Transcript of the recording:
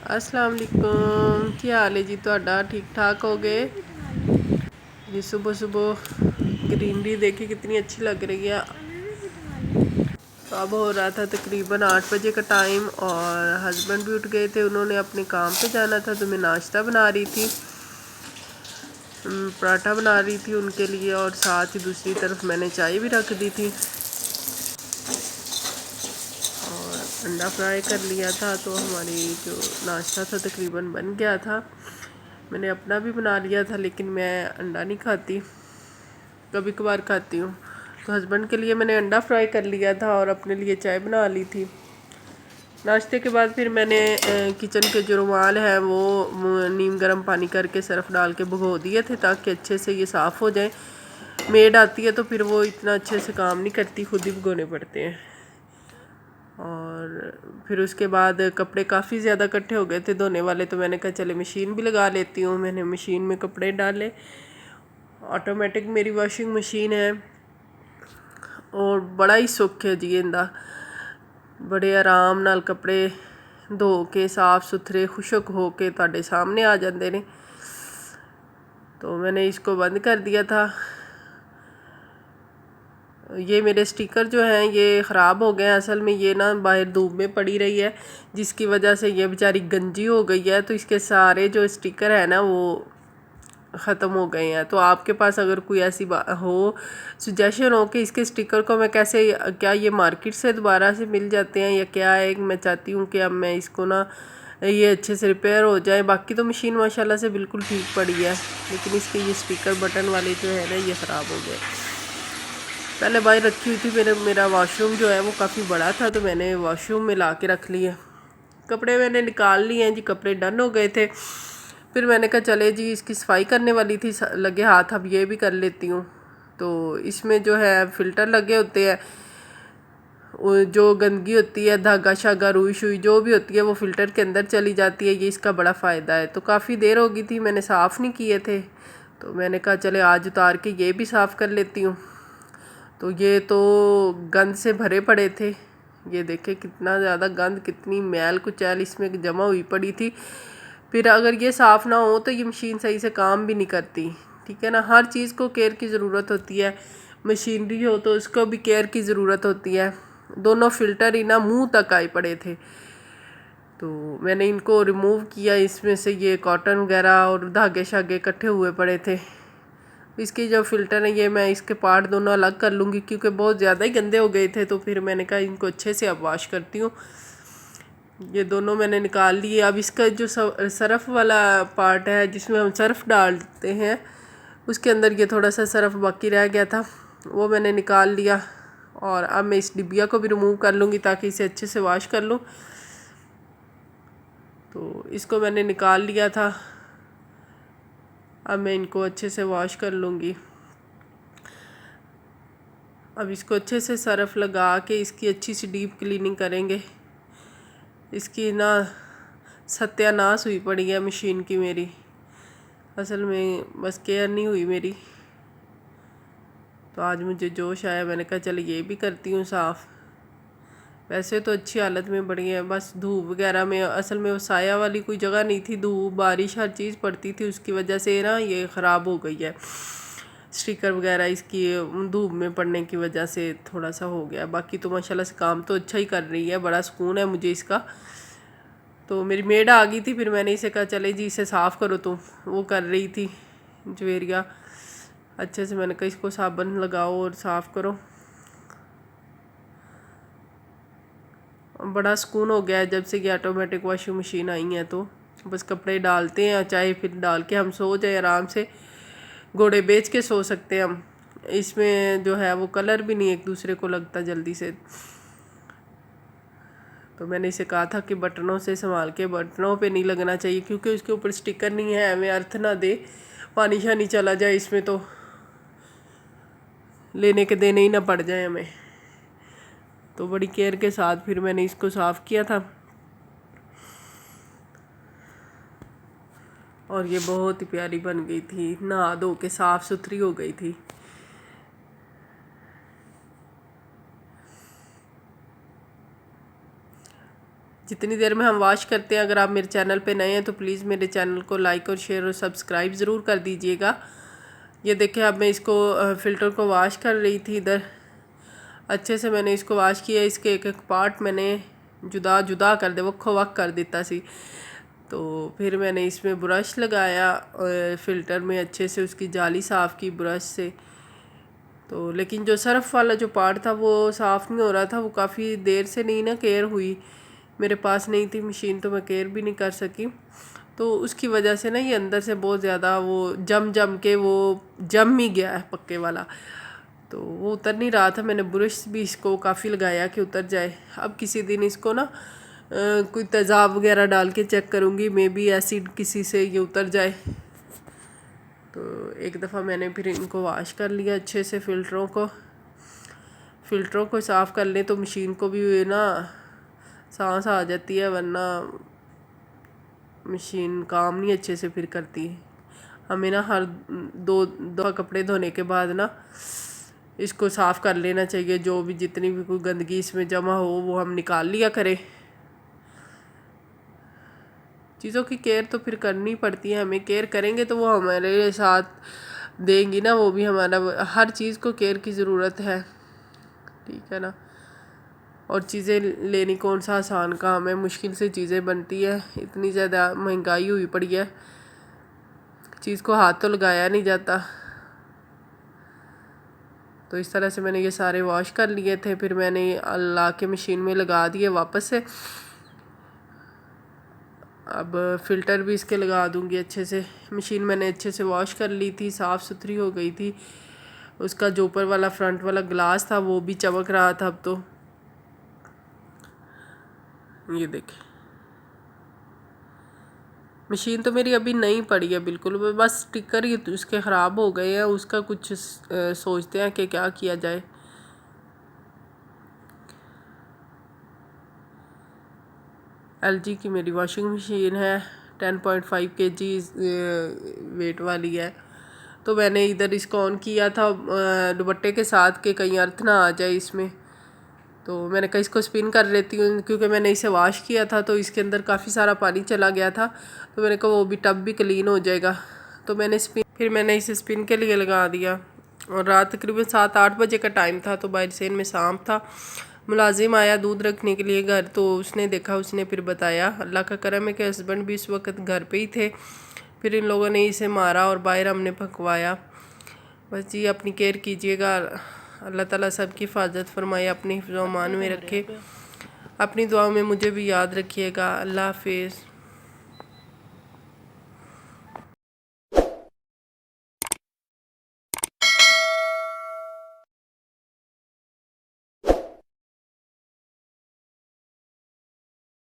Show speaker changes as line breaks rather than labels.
अस्सलाम वालेकुम, क्या हाल है जी ਤੁਹਾਡਾ? ठीक ठाक हो गए जी? सुबह सुबह ग्रीनरी देखिए कितनी अच्छी लग रही है। तो अब हो रहा था तकरीबन 8 बजे का टाइम और हस्बैंड भी उठ गए थे, उन्होंने अपने काम पे जाना था। तो मैं नाश्ता बना रही थी, पराठा बना रही थी उनके लिए, और साथ ही दूसरी तरफ मैंने चाय भी रख दी थी और अंडा फ्राई कर लिया था। तो हमारी जो नाश्ता था तकरीबन बन गया था। मैंने अपना भी बना लिया था, लेकिन मैं अंडा नहीं खाती, कभी कभार खाती हूँ। तो हस्बैंड के लिए मैंने अंडा फ्राई कर लिया था और अपने लिए चाय बना ली थी। नाश्ते के बाद फिर मैंने किचन के जो रुमाल हैं वो नीम गर्म पानी करके सर्फ़ डाल के भिगो दिए थे, ताकि अच्छे से ये साफ़ हो जाए। मेड आती है तो फिर वो इतना अच्छे से काम नहीं करती, खुद ही भिगोने पड़ते हैं। और फिर उसके बाद कपड़े काफ़ी ज़्यादा इकट्ठे हो गए थे धोने वाले, तो मैंने कहा चले मशीन भी लगा लेती हूँ। मैंने मशीन में कपड़े डाले, ऑटोमेटिक मेरी वॉशिंग मशीन है और बड़ा ही सुख है जी इंदा। बड़े आराम नाल कपड़े धो के साफ़ सुथरे खुशक हो के तुहाडे सामने आ जाते हैं। तो मैंने इसको बंद कर दिया था। ये मेरे स्टिकर जो हैं ये ख़राब हो गए हैं। असल में ये ना बाहर धूप में पड़ी रही है, जिसकी वजह से ये बेचारी गंजी हो गई है। तो इसके सारे जो स्टिकर है ना वो ख़त्म हो गए हैं। तो आपके पास अगर कोई ऐसी हो सजेशन हो कि इसके स्टिकर को मैं कैसे, क्या ये मार्केट से दोबारा से मिल जाते हैं या क्या है, मैं चाहती हूँ कि अब मैं इसको ना ये अच्छे से रिपेयर हो जाए। बाकी तो मशीन माशाल्लाह से बिल्कुल ठीक पड़ी है, लेकिन इसके ये स्टिकर बटन वाले जो है ना ये ख़राब हो गए। पहले बाहर रखी हुई थी। मेरा वॉशरूम जो है वो काफ़ी बड़ा था, तो मैंने वॉशरूम में ला के रख लिए। कपड़े मैंने निकाल लिए हैं जी, कपड़े डन हो गए थे। फिर मैंने कहा चले जी, इसकी सफाई करने वाली थी लगे हाथ, अब ये भी कर लेती हूँ। तो इसमें जो है फ़िल्टर लगे होते हैं, जो गंदगी होती है, धागा शागा रुई शुई जो भी होती है वो फ़िल्टर के अंदर चली जाती है। ये इसका बड़ा फ़ायदा है। तो काफ़ी देर हो गई थी, मैंने साफ़ नहीं किए थे, तो मैंने कहा चले आज उतार के ये भी साफ़ कर लेती हूँ। तो ये तो गंद से भरे पड़े थे। ये देखे कितना ज़्यादा गंद, कितनी मैल कुचैल इसमें जमा हुई पड़ी थी। फिर अगर ये साफ़ ना हो तो ये मशीन सही से काम भी नहीं करती, ठीक है ना। हर चीज़ को केयर की ज़रूरत होती है। मशीनरी हो तो उसको भी केयर की ज़रूरत होती है। दोनों फ़िल्टर ही ना मुंह तक आए पड़े थे, तो मैंने इनको रिमूव किया। इसमें से ये कॉटन वगैरह और धागे शागे इकट्ठे हुए पड़े थे। इसके जो फ़िल्टर हैं ये मैं इसके पार्ट दोनों अलग कर लूँगी, क्योंकि बहुत ज़्यादा ही गंदे हो गए थे। तो फिर मैंने कहा इनको अच्छे से अब वॉश करती हूँ। ये दोनों मैंने निकाल लिए। अब इसका जो सरफ़ वाला पार्ट है जिसमें हम सर्फ़ डालते हैं, उसके अंदर ये थोड़ा सा सर्फ़ बाकी रह गया था, वो मैंने निकाल लिया। और अब मैं इस डिबिया को भी रिमूव कर लूँगी ताकि इसे अच्छे से वॉश कर लूँ। तो इसको मैंने निकाल लिया था, अब मैं इनको अच्छे से वॉश कर लूँगी। अब इसको अच्छे से सर्फ़ लगा के इसकी अच्छी सी डीप क्लीनिंग करेंगे। इसकी ना सत्यानाश हुई पड़ी है मशीन की मेरी, असल में बस केयर नहीं हुई मेरी। तो आज मुझे जोश आया, मैंने कहा चल ये भी करती हूँ साफ़। वैसे तो अच्छी हालत में पड़ी है, बस धूप वगैरह में, असल में वो साया वाली कोई जगह नहीं थी, धूप बारिश हर चीज़ पड़ती थी, उसकी वजह से ना ये ख़राब हो गई है। स्टिकर वगैरह इसकी धूप में पड़ने की वजह से थोड़ा सा हो गया। बाकी तो माशाल्लाह से काम तो अच्छा ही कर रही है, बड़ा सुकून है मुझे इसका। तो मेरी मेड आ गई थी, फिर मैंने इसे कहा चले जी इसे साफ़ करो। तुम वो कर रही थी जवेरिया अच्छे से, मैंने कहा इसको साबुन लगाओ और साफ़ करो। बड़ा सुकून हो गया है जब से कि ऑटोमेटिक वॉशिंग मशीन आई है। तो बस कपड़े डालते हैं, चाहे फिर डाल के हम सो जाए आराम से, घोड़े बेच के सो सकते हैं हम। इसमें जो है वो कलर भी नहीं एक दूसरे को लगता जल्दी से। तो मैंने इसे कहा था कि बटनों से संभाल के, बटनों पे नहीं लगना चाहिए क्योंकि उसके ऊपर स्टिकर नहीं है, हमें अर्थ ना दे, पानी शानी चला जाए इसमें तो लेने के देने ही ना पड़ जाए हमें। तो बड़ी केयर के साथ फिर मैंने इसको साफ़ किया था और ये बहुत ही प्यारी बन गई थी, नहा धो के साफ़ सुथरी हो गई थी। जितनी देर में हम वॉश करते हैं, अगर आप मेरे चैनल पे नए हैं तो प्लीज़ मेरे चैनल को लाइक और शेयर और सब्सक्राइब ज़रूर कर दीजिएगा। ये देखिए अब मैं इसको फ़िल्टर को वॉश कर रही थी। इधर अच्छे से मैंने इसको वॉश किया। इसके एक एक पार्ट मैंने जुदा जुदा कर दे वक्खो वक् कर दिता सी। तो फिर मैंने इसमें ब्रश लगाया और फ़िल्टर में अच्छे से उसकी जाली साफ़ की ब्रश से। तो लेकिन जो सर्फ़ वाला जो पार्ट था वो साफ़ नहीं हो रहा था। वो काफ़ी देर से नहीं ना केयर हुई, मेरे पास नहीं थी मशीन तो मैं केयर भी नहीं कर सकी। तो उसकी वजह से ना ये अंदर से बहुत ज़्यादा वो जम के वो जम ही गया है पक्के वाला। तो वो उतर नहीं रहा था। मैंने ब्रश भी इसको काफ़ी लगाया कि उतर जाए। अब किसी दिन इसको ना कोई तेज़ाब वगैरह डाल के चेक करूँगी, मे बी एसिड किसी से ये उतर जाए। तो एक दफ़ा मैंने फिर इनको वॉश कर लिया अच्छे से। फ़िल्टरों को साफ़ कर लें तो मशीन को भी ना सांस आ जाती है, वरना मशीन काम नहीं अच्छे से फिर करती है। हमें ना हर दो कपड़े धोने के बाद ना इसको साफ़ कर लेना चाहिए। जो भी जितनी भी कोई गंदगी इसमें जमा हो वो हम निकाल लिया करें। चीज़ों की केयर तो फिर करनी पड़ती है हमें। केयर करेंगे तो वो हमारे साथ देंगी ना, वो भी हमारा हर चीज़ को केयर की ज़रूरत है, ठीक है ना। और चीज़ें लेनी कौन सा आसान काम है, मुश्किल से चीज़ें बनती है। इतनी ज़्यादा महंगाई हुई पड़ी है, चीज़ को हाथ तो लगाया नहीं जाता। तो इस तरह से मैंने ये सारे वॉश कर लिए थे। फिर मैंने ला के मशीन में लगा दिए वापस से। अब फ़िल्टर भी इसके लगा दूंगी अच्छे से। मशीन मैंने अच्छे से वॉश कर ली थी, साफ़ सुथरी हो गई थी। उसका जो ऊपर वाला फ्रंट वाला ग्लास था वो भी चमक रहा था। अब तो ये देखें, मशीन तो मेरी अभी नई पड़ी है बिल्कुल। बस स्टिकर ही उसके ख़राब हो गए हैं, उसका कुछ सोचते हैं कि क्या किया जाए। LG की मेरी वॉशिंग मशीन है, 10.5 kg वेट वाली है। तो मैंने इधर इसको ऑन किया था दुपट्टे के साथ के कहीं अर्थ ना आ जाए इसमें। तो मैंने कहा इसको स्पिन कर लेती हूँ, क्योंकि मैंने इसे वॉश किया था तो इसके अंदर काफ़ी सारा पानी चला गया था। तो मैंने कहा वो भी टब भी क्लीन हो जाएगा। तो फिर मैंने इसे स्पिन के लिए लगा दिया। और रात तकरीबन 7-8 बजे का टाइम था। तो बाहर सेन में सांप था। मुलाजिम आया दूध रखने के लिए घर, तो उसने देखा, उसने फिर बताया। अल्लाह का करम है कि हस्बैंड भी इस वक्त घर पे ही थे। फिर इन लोगों ने इसे मारा और बाहर हमने भगवाया। बस जी, अपनी केयर कीजिएगा। अल्लाह ताला सबकी हिफाजत फरमाए, अपनी हिफ्ज़-ओ-अमान में रखे। अपनी दुआओं में मुझे भी याद रखिएगा। अल्लाह हाफिज़।